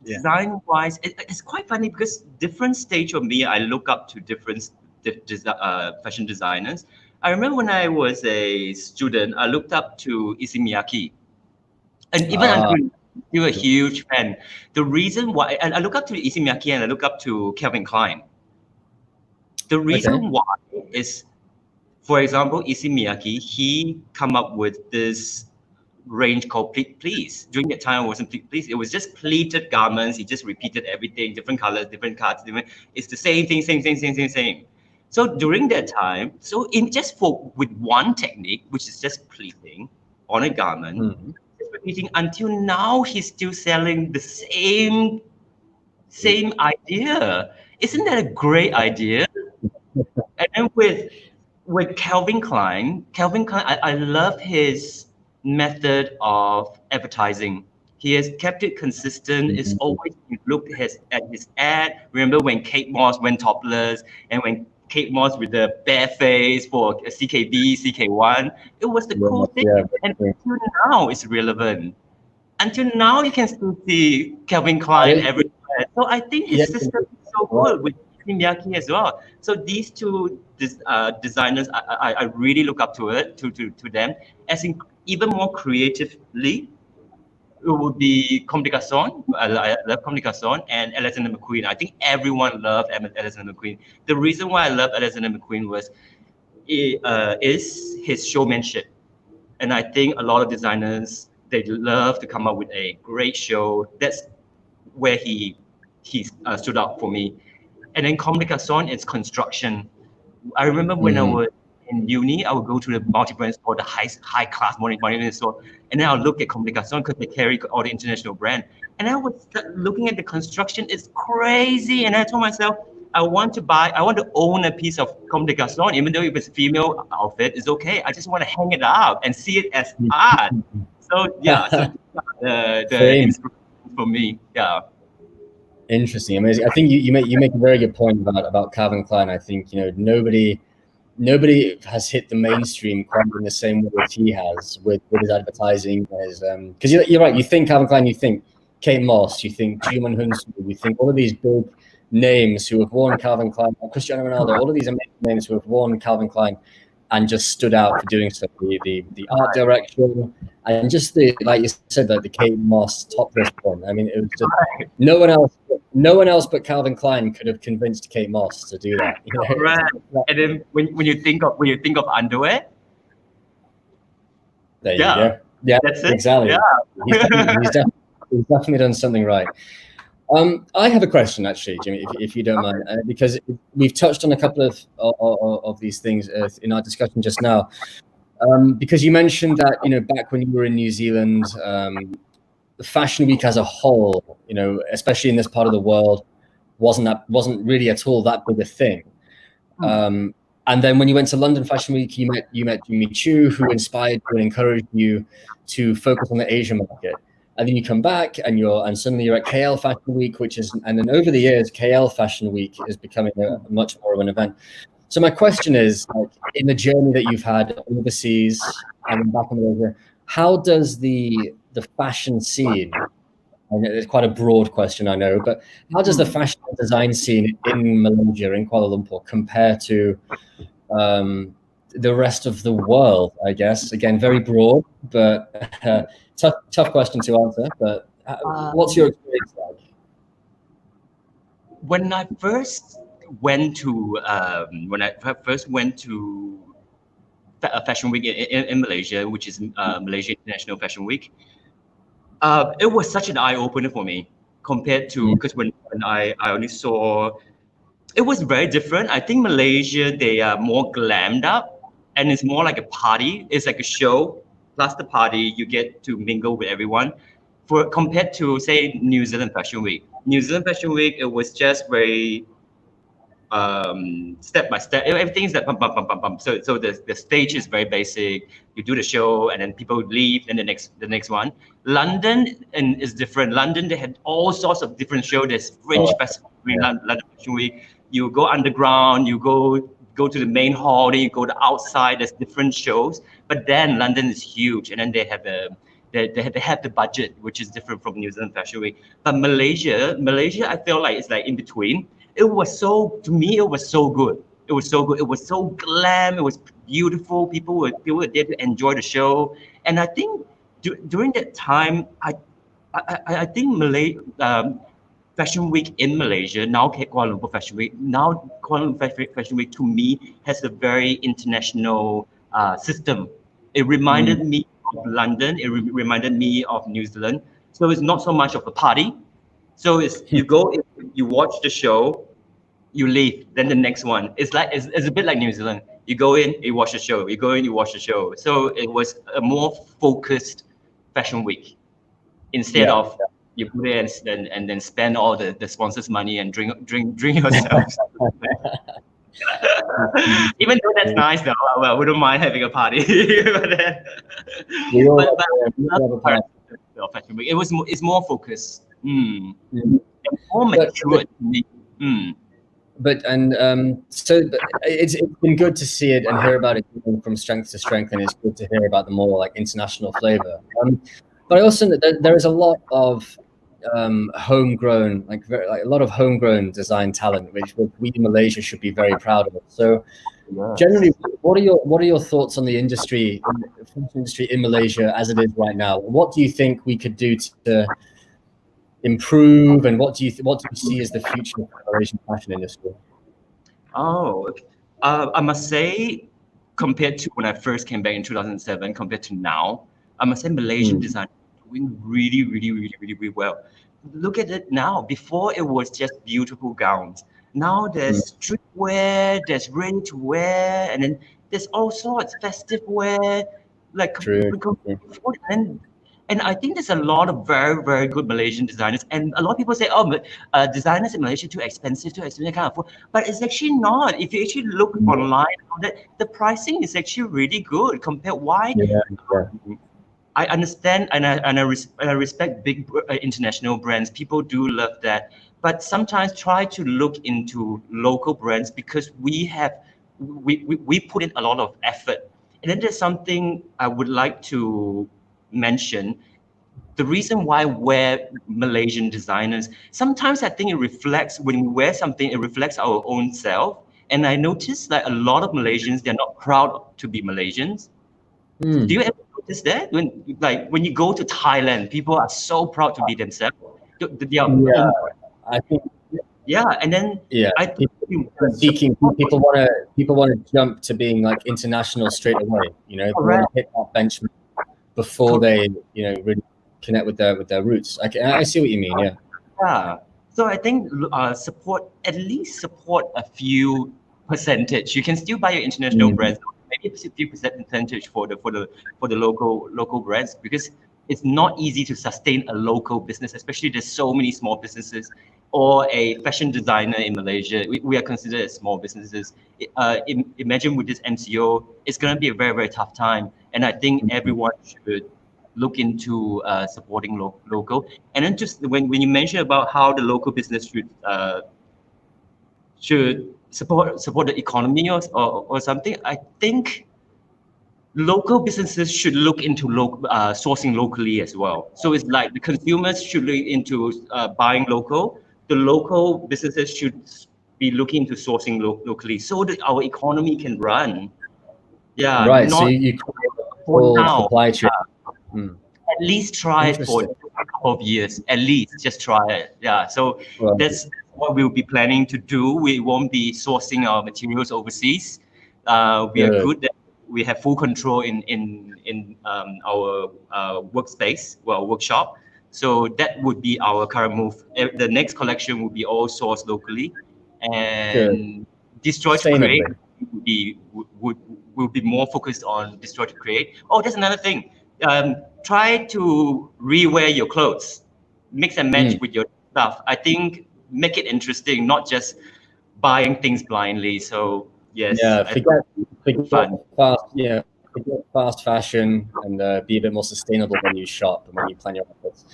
Design-wise, it's quite funny because different stage of me, I look up to different fashion designers. I remember when I was a student, I looked up to Issey Miyake, and even I'm still a huge fan. The reason why, and I look up to Issey Miyake and I look up to Calvin Klein. The reason why is, for example, Issey Miyake, he come up with this range called Pleat Please. During that time, it wasn't Pleat Please. It was just pleated garments. He just repeated everything, different colors, different cuts. It's the same thing, same. So during that time, with one technique, which is just pleating on a garment, just repeating until now, he's still selling the same idea. Isn't that a great idea? And then with Calvin Klein, I love his method of advertising. He has kept it consistent. It's always, you look at his ad. Remember when Kate Moss went topless, and when Kate Moss with the bare face for CKB, CK1, it was the cool thing. And until now, it's relevant. Until now, you can still see Calvin Klein everywhere. So I think his system is so good with Miyake as well. So these two designers, I really look up to them. As in, even more creatively, it would be Comme des Garçons. I love Comme des Garçons and Alexander McQueen. I think everyone loved Alexander McQueen. The reason why I love Alexander McQueen is his showmanship. And I think a lot of designers, they love to come up with a great show. That's where he stood out for me. And then Comme des Garçons is construction. I remember when I was in uni, I would go to the multi-brand store, the high class multi-brand store, and then I'll look at Comme des Garçons because they carry all the international brand. And I was looking at the construction, it's crazy. And I told myself, I want to own a piece of Comme des Garçons, even though if it's a female outfit, it's okay. I just want to hang it up and see it as art. So yeah, the inspiration for me, yeah. Interesting, amazing. I think you make a very good point about Calvin Klein. I think nobody has hit the mainstream quite in the same way as he has with his advertising. Because you're right. You think Calvin Klein, you think Kate Moss, you think Jimon Hunsu, you think all of these big names who have worn Calvin Klein, Cristiano Ronaldo, all of these amazing names who have worn Calvin Klein and just stood out for doing so. The art direction and just like you said, like the Kate Moss topless one. I mean, it was just no one else but Calvin Klein could have convinced Kate Moss to do that. Right. And then when you think of underwear, there you go. Yeah, that's it. Exactly. Yeah. He's definitely done something right. I have a question, actually, Jimmy, if you don't mind, because we've touched on a couple of these things in our discussion just now. Because you mentioned that, back when you were in New Zealand, the Fashion Week as a whole, especially in this part of the world, wasn't really at all that big a thing. And then when you went to London Fashion Week, you met Jimmy Choo, who inspired you and encouraged you to focus on the Asian market. And then you come back and suddenly you're at KL Fashion Week, and then over the years, KL Fashion Week is becoming a much more of an event. So my question is, like, in the journey that you've had overseas and back in Malaysia, how does the fashion scene, and it's quite a broad question, I know, but how does the fashion and design scene in Malaysia, in Kuala Lumpur, compare to the rest of the world, I guess? Again, very broad, but tough question to answer. But what's your experience like? When I first went to Fashion Week in Malaysia, which is Malaysia International Fashion Week, it was such an eye opener for me compared to, because when I only saw, it was very different. I think Malaysia, they are more glammed up, and it's more like a party. It's like a show plus the party. You get to mingle with everyone. Compared to, say, New Zealand Fashion Week. New Zealand Fashion Week, it was just very step by step. Everything's like bum, bum, bum, bum, bum. So the stage is very basic. You do the show, and then people leave, and the next one. London is different. London, they had all sorts of different shows. There's Fringe Festival, London Fashion Week. You go underground. You go to the main hall. Then you go to outside. There's different shows. But then London is huge, and then they have they have the budget, which is different from New Zealand Fashion Week. But Malaysia, I feel like it's like in between. To me, it was so good. It was so good. It was so glam. It was beautiful. People were there to enjoy the show. And I think during that time, I think Fashion Week in Malaysia, now Kuala Lumpur Fashion Week, now Kuala Lumpur Fashion Week, to me, has a very international system. It reminded me of London. It reminded me of New Zealand. So it's not so much of a party. So it's you go, you watch the show, you leave, then the next one. It's a bit like New Zealand. You go in, you watch the show. You go in, you watch the show. So it was a more focused Fashion Week instead of you put it and then spend all the sponsors' money and drink yourself. Even though that's nice, though, I wouldn't mind having a party. Fashion Week, it's more focused. More mature. But so it's been good to see it and hear about it from strength to strength, and it's good to hear about the more like international flavor. But I also know that there is a lot of homegrown, like a lot of homegrown design talent, which we in Malaysia should be very proud of. So generally, what are your thoughts on the industry, the fashion industry in Malaysia as it is right now? What do you think we could do to improve, and what do you see as the future of the Malaysian fashion industry? I must say, compared to when I first came back in 2007, compared to now, I must say Malaysian design is doing really, really, really, really, really well. Look at it now. Before it was just beautiful gowns. Now there's streetwear, there's ready to wear, and then there's all sorts festive wear, like and I think there's a lot of very, very good Malaysian designers. And a lot of people say, designers in Malaysia too expensive, kind of. But it's actually not. If you actually look online, the pricing is actually really good compared. Why? I understand and I respect big international brands. People do love that. But sometimes try to look into local brands, because we put in a lot of effort. And then there's something I would like to mention. The reason why we're Malaysian designers, sometimes I think it reflects, when we wear something, it reflects our own self. And I noticed that a lot of Malaysians, they're not proud to be Malaysians. Do you ever notice that? When you go to Thailand, people are so proud to be themselves. I think. And then I think people want to jump to being like international straight away. They want to hit that benchmark before they really connect with their roots. I see what you mean. So I think at least support a few percentage. You can still buy your international brands, maybe a few percentage for the local brands, because it's not easy to sustain a local business, especially there's so many small businesses. Or a fashion designer in Malaysia, we are considered as small businesses. Imagine with this MCO, it's going to be a very, very tough time. And I think everyone should look into supporting local. And then just when you mention about how the local business should support the economy or something, I think local businesses should look into sourcing locally as well. So it's like the consumers should look into buying local. The local businesses should be looking into sourcing locally so that our economy can run. Yeah, Right. not So you for now. supply chain. At least try it for a couple of years. At least just try it. Yeah. So that's what we'll be planning to do. We won't be sourcing our materials overseas. We are good that we have full control in our workspace, workshop. So that would be our current move. The next collection will be all sourced locally, and Destroy to Create will be more focused on Destroy to Create. Oh, that's another thing. Try to rewear your clothes, mix and match with your stuff. I think make it interesting, not just buying things blindly. So yes, forget fast fashion and be a bit more sustainable when you shop and when you plan your outfits.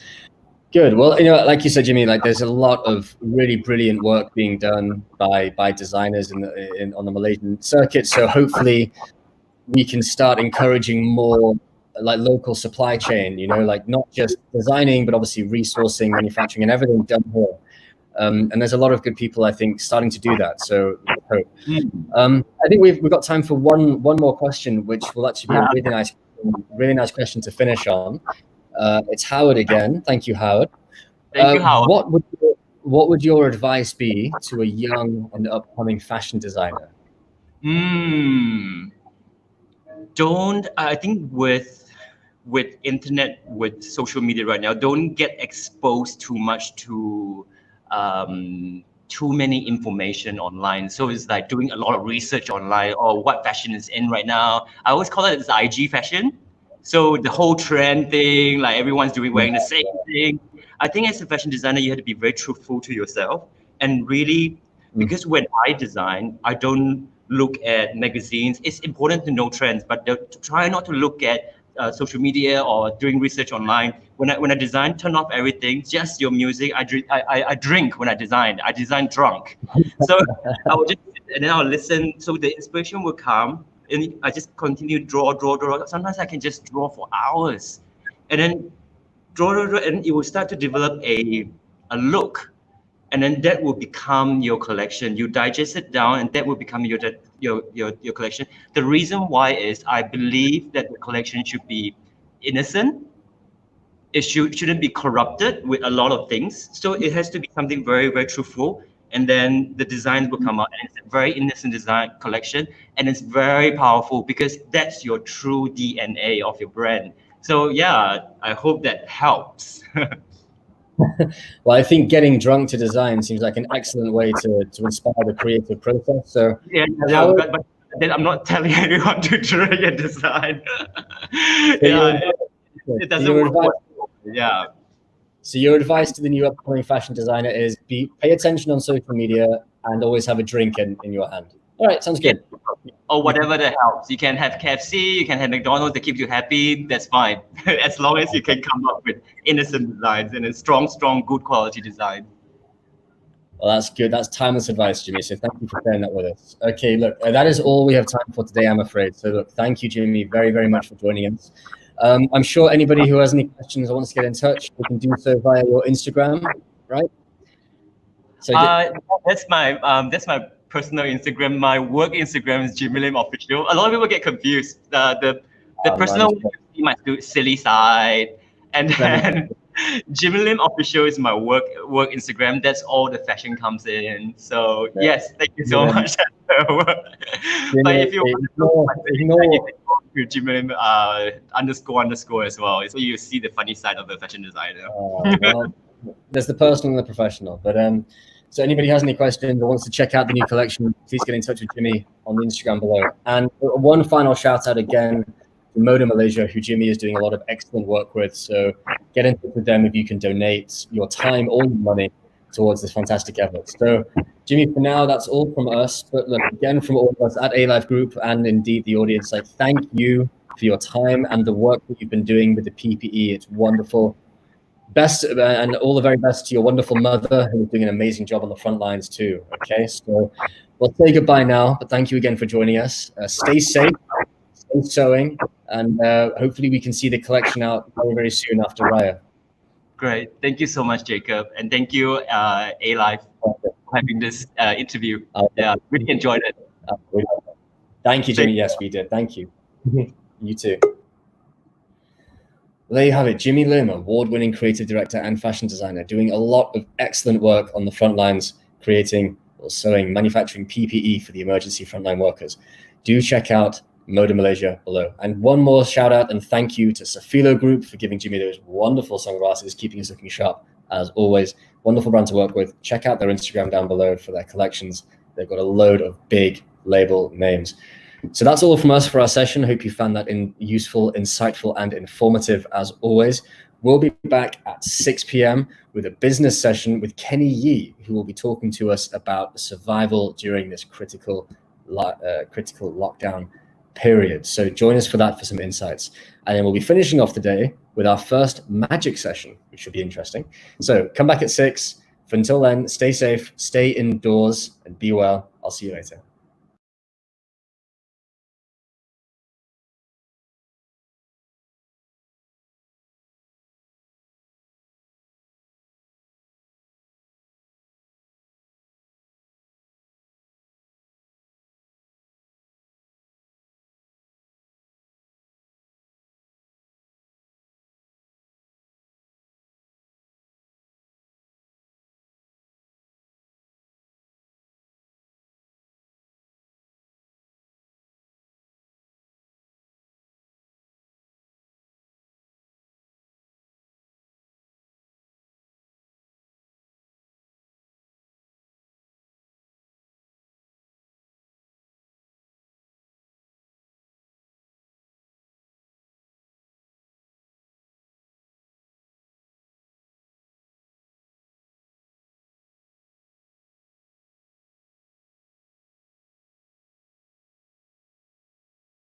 Good. Well, like you said, Jimmy, like there's a lot of really brilliant work being done by designers on the Malaysian circuit. So hopefully we can start encouraging more like local supply chain, like not just designing, but obviously resourcing, manufacturing, and everything done here. And there's a lot of good people, I think, starting to do that. So I hope. I think we've got time for one more question, which will actually be a really nice question to finish on. It's Howard again. Thank you, Howard. Thank you, Howard. What would your advice be to a young and upcoming fashion designer? I think with internet, with social media right now, don't get exposed too much to too many information online. So it's like doing a lot of research online or what fashion is in right now. I always call it IG fashion. So the whole trend thing, like everyone's wearing the same thing. I think as a fashion designer, you have to be very truthful to yourself and really, because when I design, I don't look at magazines. It's important to know trends, but try not to look at social media or doing research online. When I design, turn off everything, just your music. I drink when I design. I design drunk. So I will just, and then I'll listen. So the inspiration will come. And I just continue draw. Sometimes I can just draw for hours, and then draw, and it will start to develop a look, and then that will become your collection. You digest it down, and that will become your collection. The reason why is I believe that the collection should be innocent. It shouldn't be corrupted with a lot of things. So it has to be something very, very truthful. And then the designs will come out, and it's a very innocent design collection, and it's very powerful because that's your true DNA of your brand. So yeah, I hope that helps. Well, I think getting drunk to design seems like an excellent way to inspire the creative process. So but then I'm not telling anyone to drink and design. It doesn't work. Yeah. So your advice to the new upcoming fashion designer is pay attention on social media and always have a drink in your hand. All right, sounds good. Or whatever that helps. You can have KFC, you can have McDonald's that keep you happy. That's fine. As long as you can come up with innocent designs and a strong, good quality design. Well, that's good. That's timeless advice, Jimmy. So thank you for sharing that with us. Okay, look, that is all we have time for today, I'm afraid. So look, thank you, Jimmy, very, very much for joining us. I'm sure anybody who has any questions or wants to get in touch, we can do so via your Instagram, right? So that's my personal Instagram. My work Instagram is Jimmy Lim Official. A lot of people get confused. The personal one, you might do silly side, and then Jimmy Lim Official is my work Instagram. That's all the fashion comes in. So yes, thank you so much. But if you want to Jimmy Lim __ as well, so you see the funny side of the fashion designer. Well, there's the personal and the professional. But so anybody has any questions or wants to check out the new collection, please get in touch with Jimmy on the Instagram below. And one final shout out again to Moda Malaysia, who Jimmy is doing a lot of excellent work with. So get in touch with them if you can donate your time or your money towards this fantastic effort. So Jimmy, for now, that's all from us. But look, again, from all of us at ALYFE Group and indeed the audience, like, thank you for your time and the work that you've been doing with the PPE. It's wonderful. Best and all the very best to your wonderful mother, who's doing an amazing job on the front lines too. Okay, so we'll say goodbye now, but thank you again for joining us. Stay safe, stay sewing, and hopefully we can see the collection out very, very soon after Raya. Great. Thank you so much, Jacob. And thank you, ALYFE, for having this interview. Yeah, really enjoyed it. Thank you, Jimmy. Yes, we did. Thank you. You too. There you have it. Jimmy Lim, award-winning creative director and fashion designer, doing a lot of excellent work on the front lines, creating or sewing, manufacturing PPE for the emergency frontline workers. Do check out Moda Malaysia below. And one more shout out and thank you to Safilo Group for giving Jimmy those wonderful sunglasses, keeping us looking sharp as always. Wonderful brand to work with. Check out their Instagram down below for their collections. They've got a load of big label names. So that's all from us for our session. Hope you found that useful, insightful, and informative as always. We'll be back at 6 p.m. with a business session with Kenny Yee, who will be talking to us about survival during this critical lockdown period. So join us for that for some insights. And then we'll be finishing off the day with our first magic session, which should be interesting. So come back at 6. For until then, stay safe, stay indoors, and be well. I'll see you later.